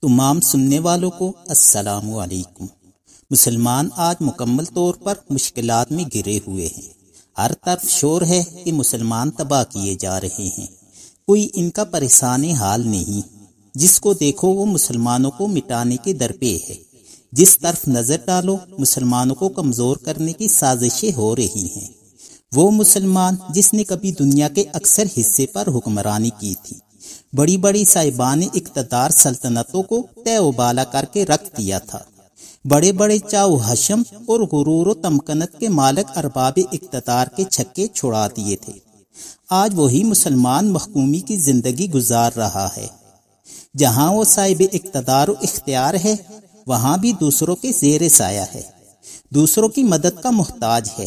تمام سننے والوں کو السلام علیکم۔ مسلمان آج مکمل طور پر مشکلات میں گرے ہوئے ہیں۔ ہر طرف شور ہے کہ مسلمان تباہ کیے جا رہے ہیں۔ کوئی ان کا پریشان حال نہیں، جس کو دیکھو وہ مسلمانوں کو مٹانے کے درپے ہے۔ جس طرف نظر ڈالو مسلمانوں کو کمزور کرنے کی سازشیں ہو رہی ہیں۔ وہ مسلمان جس نے کبھی دنیا کے اکثر حصے پر حکمرانی کی تھی، بڑی بڑی صاحبان اقتدار سلطنتوں کو تے و بالا کر کے رکھ دیا تھا، بڑے بڑے چاو حشم اور غرور و تمکنت کے مالک ارباب اقتدار کے چھکے چھڑا دیے تھے۔ آج وہی مسلمان محکومی کی زندگی گزار رہا ہے۔ جہاں وہ صاحب اقتدار و اختیار ہے، وہاں بھی دوسروں کے زیر سایہ ہے، دوسروں کی مدد کا محتاج ہے،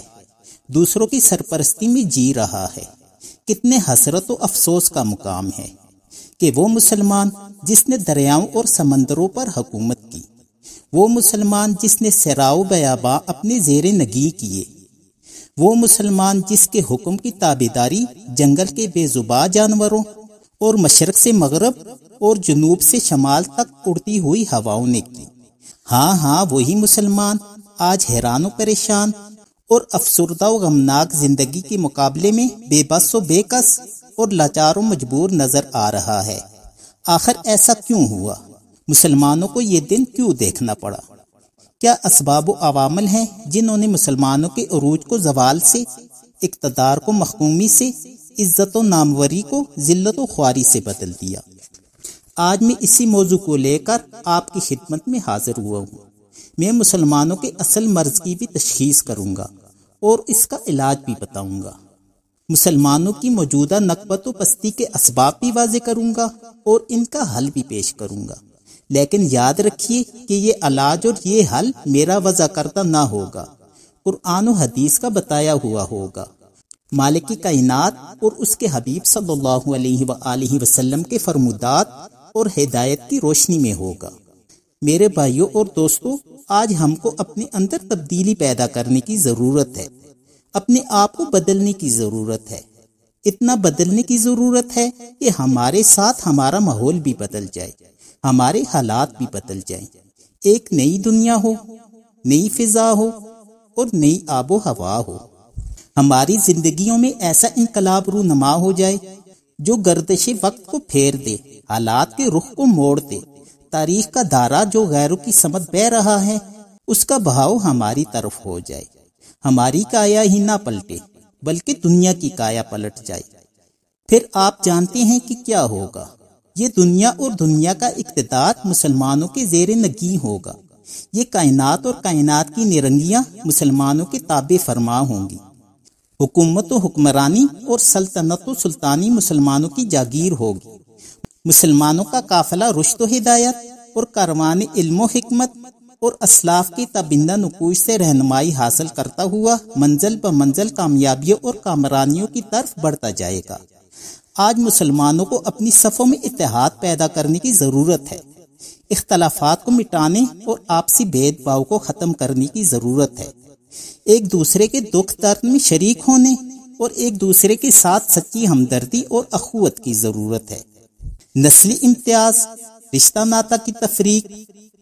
دوسروں کی سرپرستی میں جی رہا ہے۔ کتنے حسرت و افسوس کا مقام ہے کہ وہ مسلمان جس نے دریاؤں اور سمندروں پر حکومت کی، وہ مسلمان جس نے صحراء و بیاباں اپنے زیر نگیں کیے، وہ مسلمان جس کے حکم کی تابعداری جنگل کے بے زباں جانوروں اور مشرق سے مغرب اور جنوب سے شمال تک اڑتی ہوئی ہواؤں نے کی۔ ہاں وہی مسلمان آج حیران و پریشان اور افسردہ و غمناک زندگی کے مقابلے میں بے بس و بے کس اور لاچار و مجبور نظر آ رہا ہے۔ آخر ایسا کیوں ہوا؟ مسلمانوں کو یہ دن کیوں دیکھنا پڑا؟ کیا اسباب و عوامل ہیں جنہوں نے مسلمانوں کے عروج کو زوال سے، اقتدار کو محکومی سے، عزت و ناموری کو ذلت و خواری سے بدل دیا؟ آج میں اسی موضوع کو لے کر آپ کی خدمت میں حاضر ہوا ہوں۔ میں مسلمانوں کے اصل مرض کی بھی تشخیص کروں گا اور اس کا علاج بھی بتاؤں گا۔ مسلمانوں کی موجودہ نکبت و پستی کے اسباب بھی واضح کروں گا اور ان کا حل بھی پیش کروں گا۔ لیکن یاد رکھیے کہ یہ علاج اور یہ حل میرا وضع کردہ نہ ہوگا، قرآن و حدیث کا بتایا ہوا ہوگا، مالک کائنات اور اس کے حبیب صلی اللہ علیہ وآلہ وسلم کے فرمودات اور ہدایت کی روشنی میں ہوگا۔ میرے بھائیوں اور دوستوں، آج ہم کو اپنے اندر تبدیلی پیدا کرنے کی ضرورت ہے، اپنے آپ کو بدلنے کی ضرورت ہے۔ اتنا بدلنے کی ضرورت ہے کہ ہمارے ساتھ ہمارا ماحول بھی بدل جائے، ہمارے حالات بھی بدل جائیں، ایک نئی دنیا ہو، نئی فضا ہو اور نئی آب و ہوا ہو۔ ہماری زندگیوں میں ایسا انقلاب رونما ہو جائے جو گردش وقت کو پھیر دے، حالات کے رخ کو موڑ دے، تاریخ کا دھارا جو غیروں کی سمت بہہ رہا ہے اس کا بہاؤ ہماری طرف ہو جائے، ہماری کایا ہی نہ پلٹے بلکہ دنیا کی کایا پلٹ جائے۔ پھر آپ جانتے ہیں کہ کیا ہوگا؟ یہ دنیا اور دنیا کا اقتدار مسلمانوں کے زیر نگیں ہوگا۔ یہ کائنات اور کائنات کی نرنگیاں مسلمانوں کے تابع فرما ہوں گی۔ حکومت و حکمرانی اور سلطنت و سلطانی مسلمانوں کی جاگیر ہوگی۔ مسلمانوں کا قافلہ رشد و ہدایت اور کاروان علم و حکمت اور اسلاف کی تابندہ نقوش سے رہنمائی حاصل کرتا ہوا منزل بمنزل کامیابیوں اور کامرانیوں کی طرف بڑھتا جائے گا۔ آج مسلمانوں کو اپنی صفوں میں اتحاد پیدا کرنے کی ضرورت ہے، اختلافات کو مٹانے اور آپسی بھید بھاؤ کو ختم کرنے کی ضرورت ہے، ایک دوسرے کے دکھ درد میں شریک ہونے اور ایک دوسرے کے ساتھ سچی ہمدردی اور اخوت کی ضرورت ہے۔ نسلی امتیاز، رشتہ ناتا کی تفریق،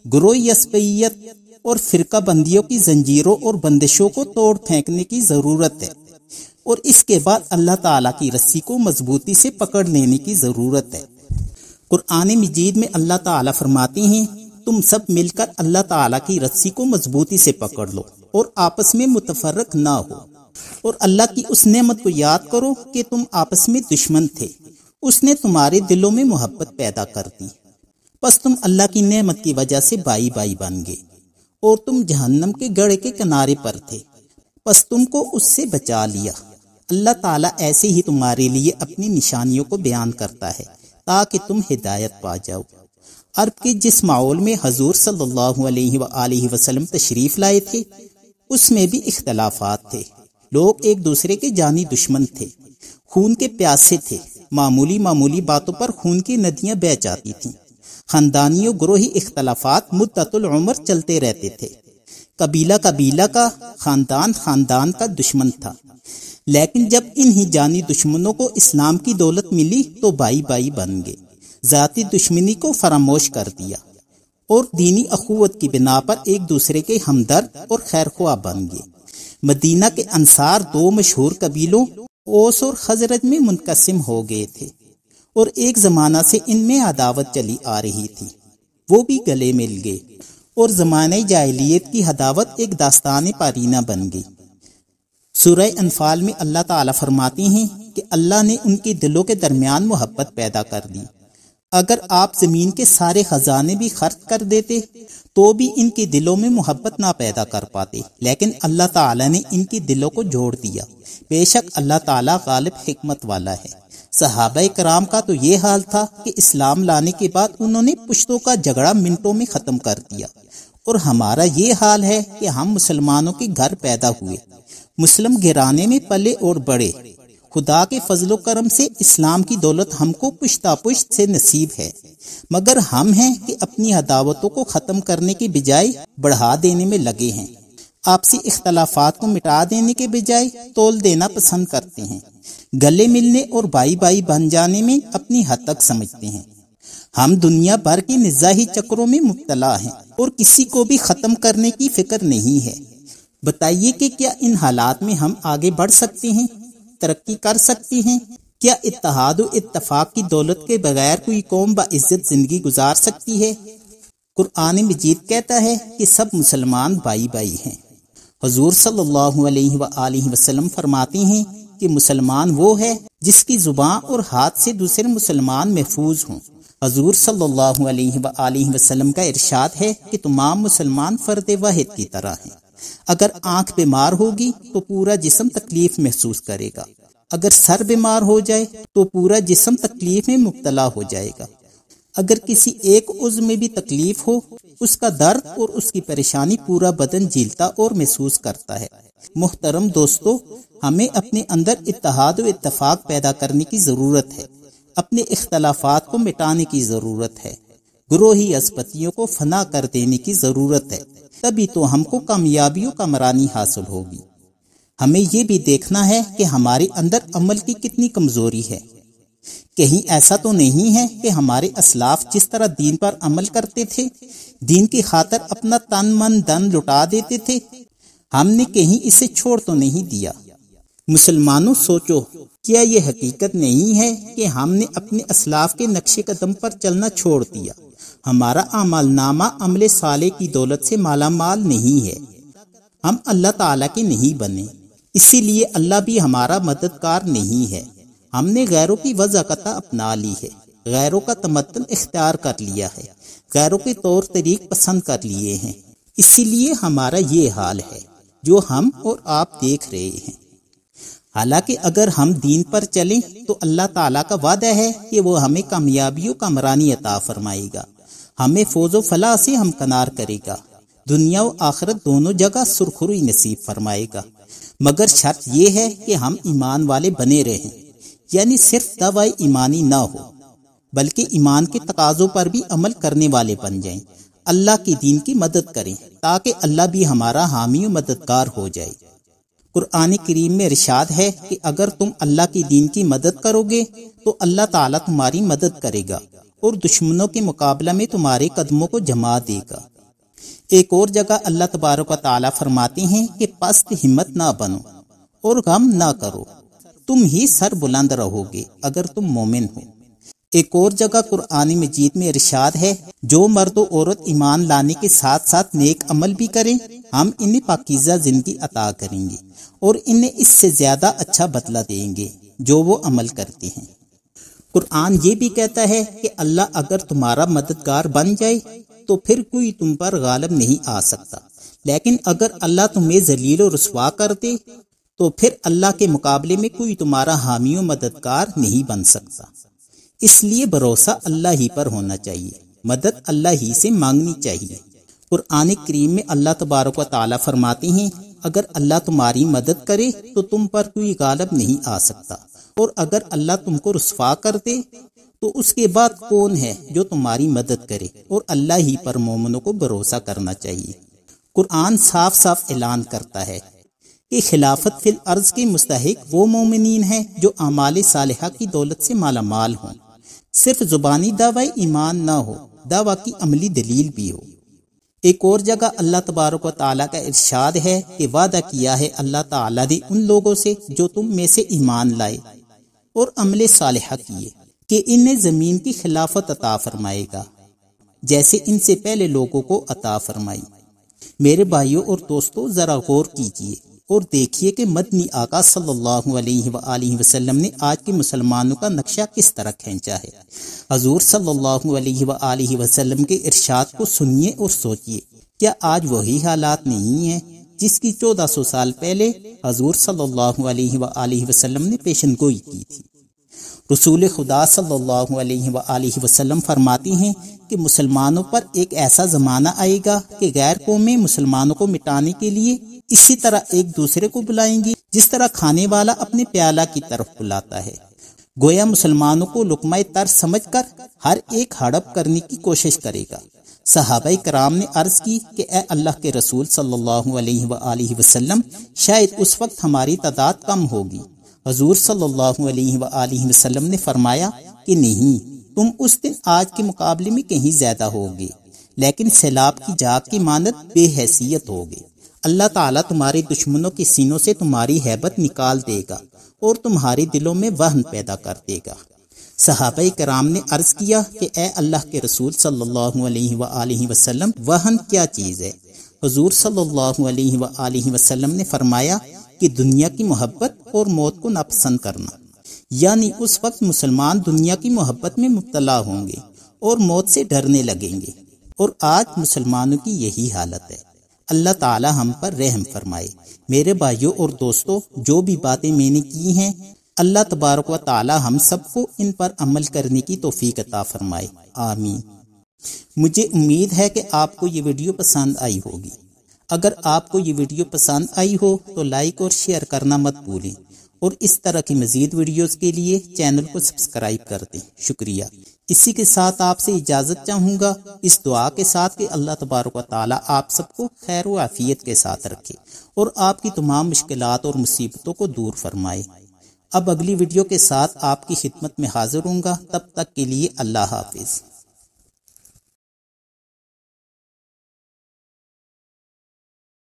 گروہی عصبیت اور فرقہ بندیوں کی زنجیروں اور بندشوں کو توڑ پھینکنے کی ضرورت ہے، اور اس کے بعد اللہ تعالیٰ کی رسی کو مضبوطی سے پکڑ لینے کی ضرورت ہے۔ قرآن مجید میں اللہ تعالیٰ فرماتے ہیں، تم سب مل کر اللہ تعالیٰ کی رسی کو مضبوطی سے پکڑ لو اور آپس میں متفرق نہ ہو، اور اللہ کی اس نعمت کو یاد کرو کہ تم آپس میں دشمن تھے، اس نے تمہارے دلوں میں محبت پیدا کر دی، بس تم اللہ کی نعمت کی وجہ سے بائی بائی بن گئے، اور تم جہنم کے گڑھے کے کنارے پر تھے، بس تم کو اس سے بچا لیا۔ اللہ تعالیٰ ایسے ہی تمہارے لیے اپنی نشانیوں کو بیان کرتا ہے تاکہ تم ہدایت پا جاؤ۔ عرب کے جس ماحول میں حضور صلی اللہ علیہ وآلہ وسلم تشریف لائے تھے، اس میں بھی اختلافات تھے، لوگ ایک دوسرے کے جانی دشمن تھے، خون کے پیاسے تھے، معمولی باتوں پر خون کی ندیاں بہہ جاتی تھیں، خاندانی و گروہی اختلافات مدت العمر چلتے رہتے تھے، قبیلہ کا خاندان کا دشمن تھا، لیکن جب انہی جانی دشمنوں کو اسلام کی دولت ملی تو بائی بائی بن گئے، ذاتی دشمنی کو فراموش کر دیا اور دینی اخوت کی بنا پر ایک دوسرے کے ہمدرد اور خیرخواہ بن گئے۔ مدینہ کے انصار دو مشہور قبیلوں اوس اور خزرج میں منقسم ہو گئے تھے اور ایک زمانہ سے ان میں عداوت چلی آ رہی تھی، وہ بھی گلے مل گئے اور زمانہ جاہلیت کی عداوت ایک داستان پارینہ بن گئی۔ سورہ انفال میں اللہ تعالیٰ فرماتے ہیں کہ اللہ نے ان کے دلوں کے درمیان محبت پیدا کر دی۔ اگر آپ زمین کے سارے خزانے بھی خرچ کر دیتے تو بھی ان کے دلوں میں محبت نہ پیدا کر پاتے، لیکن اللہ تعالیٰ نے ان کے دلوں کو جوڑ دیا۔ بے شک اللہ تعالیٰ غالب حکمت والا ہے۔ صحابہ کرام کا تو یہ حال تھا کہ اسلام لانے کے بعد انہوں نے پشتوں کا جھگڑا منٹوں میں ختم کر دیا، اور ہمارا یہ حال ہے کہ ہم مسلمانوں کے گھر پیدا ہوئے، مسلم گھرانے میں پلے اور بڑے۔ خدا کے فضل و کرم سے اسلام کی دولت ہم کو پشتا پشت سے نصیب ہے، مگر ہم ہیں کہ اپنی عداوتوں کو ختم کرنے کے بجائے بڑھا دینے میں لگے ہیں، آپسی اختلافات کو مٹا دینے کے بجائے تول دینا پسند کرتے ہیں، گلے ملنے اور بائی بائی بن جانے میں اپنی حد تک سمجھتے ہیں۔ ہم دنیا بھر کے نزاعی چکروں میں مبتلا ہیں اور کسی کو بھی ختم کرنے کی فکر نہیں ہے۔ بتائیے کہ کیا ان حالات میں ہم آگے بڑھ سکتے ہیں، ترقی کر سکتی ہیں؟ کیا اتحاد و اتفاق کی دولت کے بغیر کوئی قوم باعزت زندگی گزار سکتی ہے؟ قرآن مجید کہتا ہے کہ سب مسلمان بھائی بھائی ہیں۔ حضور صلی اللہ علیہ وآلہ وسلم فرماتے ہیں کہ مسلمان وہ ہے جس کی زبان اور ہاتھ سے دوسرے مسلمان محفوظ ہوں۔ حضور صلی اللہ علیہ وآلہ وسلم کا ارشاد ہے کہ تمام مسلمان فرد واحد کی طرح ہیں۔ اگر آنکھ بیمار ہوگی تو پورا جسم تکلیف محسوس کرے گا، اگر سر بیمار ہو جائے تو پورا جسم تکلیف میں مبتلا ہو جائے گا، اگر کسی ایک عضو میں بھی تکلیف ہو اس کا درد اور اس کی پریشانی پورا بدن جھیلتا اور محسوس کرتا ہے۔ محترم دوستو، ہمیں اپنے اندر اتحاد و اتفاق پیدا کرنے کی ضرورت ہے، اپنے اختلافات کو مٹانے کی ضرورت ہے، گروہی اسپتیوں کو فنا کر دینے کی ضرورت ہے، تبھی تو ہم کو کامیابی و کامرانی حاصل ہوگی۔ ہمیں یہ بھی دیکھنا ہے کہ ہمارے اندر عمل کی کتنی کمزوری ہے۔ کہیں ایسا تو نہیں ہے کہ ہمارے اسلاف جس طرح دین پر عمل کرتے تھے، دین کی خاطر اپنا تن من دن لٹا دیتے تھے، ہم نے کہیں اسے چھوڑ تو نہیں دیا؟ مسلمانوں سوچو، کیا یہ حقیقت نہیں ہے کہ ہم نے اپنے اسلاف کے نقش قدم پر چلنا چھوڑ دیا؟ ہمارا اعمال نامہ عمل صالح کی دولت سے مالا مال نہیں ہے، ہم اللہ تعالیٰ کے نہیں بنے، اسی لیے اللہ بھی ہمارا مددگار نہیں ہے۔ ہم نے غیروں کی وضاقت اپنا لی ہے، غیروں کا تمدن اختیار کر لیا ہے، غیروں کے طور طریق پسند کر لیے ہیں، اسی لیے ہمارا یہ حال ہے جو ہم اور آپ دیکھ رہے ہیں۔ حالانکہ اگر ہم دین پر چلیں تو اللہ تعالیٰ کا وعدہ ہے کہ وہ ہمیں کامیابی و کامرانی عطا فرمائے گا، ہمیں فوز و فلاح سے ہمکنار کرے گا، دنیا و آخرت دونوں جگہ سرخروئی نصیب فرمائے گا، مگر شرط یہ ہے کہ ہم ایمان والے بنے رہیں، یعنی صرف دعوی ایمانی نہ ہو بلکہ ایمان کے تقاضوں پر بھی عمل کرنے والے بن جائیں، اللہ کے دین کی مدد کریں تاکہ اللہ بھی ہمارا حامی و مددگار ہو جائے۔ قرآن کریم میں ارشاد ہے کہ اگر تم اللہ کے دین کی مدد کرو گے تو اللہ تعالیٰ تمہاری مدد کرے گا اور دشمنوں کے مقابلہ میں تمہارے قدموں کو جما دے گا۔ ایک اور جگہ اللہ تبارک و تعالیٰ فرماتے ہیں کہ پست ہمت نہ بنو اور غم نہ کرو، تم ہی سر بلند رہو گے اگر تم مومن ہو۔ ایک اور جگہ قرآن مجید میں ارشاد ہے، جو مرد و عورت ایمان لانے کے ساتھ ساتھ نیک عمل بھی کریں ہم انہیں پاکیزہ زندگی عطا کریں گے اور انہیں اس سے زیادہ اچھا بدلہ دیں گے جو وہ عمل کرتے ہیں۔ قرآن یہ بھی کہتا ہے کہ اللہ اگر تمہارا مددگار بن جائے تو پھر کوئی تم پر غالب نہیں آ سکتا، لیکن اگر اللہ تمہیں ذلیل و رسوا کر دے تو پھر اللہ کے مقابلے میں کوئی تمہارا حامی و مددگار نہیں بن سکتا۔ اس لیے بھروسہ اللہ ہی پر ہونا چاہیے، مدد اللہ ہی سے مانگنی چاہیے۔ قرآن کریم میں اللہ تبارک و تعالیٰ فرماتے ہیں، اگر اللہ تمہاری مدد کرے تو تم پر کوئی غالب نہیں آ سکتا، اور اگر اللہ تم کو رسوا کر دے تو اس کے بعد کون ہے جو تمہاری مدد کرے، اور اللہ ہی پر مومنوں کو بھروسہ کرنا چاہیے۔ قرآن صاف صاف اعلان کرتا ہے کہ خلافت فی الارض کے مستحق وہ مومنین ہیں جو اعمال صالحہ کی دولت سے مالا مال ہوں، صرف زبانی دعوی ایمان نہ ہو، دعویٰ کی عملی دلیل بھی ہو۔ ایک اور جگہ اللہ تبارک و تعالیٰ کا ارشاد ہے کہ وعدہ کیا ہے اللہ تعالیٰ نے ان لوگوں سے جو تم میں سے ایمان لائے اور عمل صالحہ کیے کہ انہیں زمین کی خلافت عطا فرمائے گا جیسے ان سے پہلے لوگوں کو عطا فرمائی۔ میرے بھائیوں اور دوستوں، ذرا غور کیجئے اور دیکھیے کہ مدنی آقا صلی اللہ علیہ وآلہ وسلم نے آج کے مسلمانوں کا نقشہ کس طرح کھینچا ہے۔ حضور صلی اللہ علیہ وآلہ وسلم کے ارشاد کو سنیے اور سوچیے، کیا آج وہی حالات نہیں ہیں جس کی 1400 سال پہلے حضور صلی اللہ علیہ وآلہ وسلم نے پیشن گوئی کی تھی؟ رسول خدا صلی اللہ علیہ وآلہ وسلم فرماتی ہیں کہ مسلمانوں پر ایک ایسا زمانہ آئے گا کہ غیر قومیں مسلمانوں کو مٹانے کے لیے اسی طرح ایک دوسرے کو بلائیں گی جس طرح کھانے والا اپنے پیالہ کی طرف بلاتا ہے۔ گویا مسلمانوں کو لقمہ تر سمجھ کر ہر ایک ہڑپ کرنے کی کوشش کرے گا۔ صحابہ کرام نے عرض کی کہ اے اللہ کے رسول صلی اللہ علیہ وآلہ وسلم، شاید اس وقت ہماری تعداد کم ہوگی۔ حضور صلی اللہ علیہ وآلہ وسلم نے فرمایا کہ نہیں، تم اس دن آج کے مقابلے میں کہیں زیادہ ہوگے، لیکن سیلاب کی جاگ کی مانند بے حیثیت ہوگے۔ اللہ تعالیٰ تمہارے دشمنوں کے سینوں سے تمہاری ہیبت نکال دے گا اور تمہارے دلوں میں وہن پیدا کر دے گا۔ صحابہ کرام نے عرض کیا کہ اے اللہ کے رسول صلی اللہ علیہ وآلہ وسلم، وہن کیا چیز ہے؟ حضور صلی اللہ علیہ وآلہ وسلم نے فرمایا کہ دنیا کی محبت اور موت کو ناپسند کرنا، یعنی اس وقت مسلمان دنیا کی محبت میں مبتلا ہوں گے اور موت سے ڈرنے لگیں گے، اور آج مسلمانوں کی یہی حالت ہے۔ اللہ تعالی ہم پر رحم فرمائے۔ میرے بھائیوں اور دوستوں، جو بھی باتیں میں نے کی ہیں، اللہ تبارک و تعالی ہم سب کو ان پر عمل کرنے کی توفیق عطا فرمائے، آمین۔ مجھے امید ہے کہ آپ کو یہ ویڈیو پسند آئی ہوگی۔ اگر آپ کو یہ ویڈیو پسند آئی ہو تو لائک اور شیئر کرنا مت بھولیں، اور اس طرح کی مزید ویڈیوز کے لیے چینل کو سبسکرائب کر دیں۔ شکریہ۔ اسی کے ساتھ آپ سے اجازت چاہوں گا، اس دعا کے ساتھ کہ اللہ تبارک و تعالیٰ آپ سب کو خیر و عافیت کے ساتھ رکھے اور آپ کی تمام مشکلات اور مصیبتوں کو دور فرمائے۔ اب اگلی ویڈیو کے ساتھ آپ کی خدمت میں حاضر ہوں گا، تب تک کے لیے اللہ حافظ۔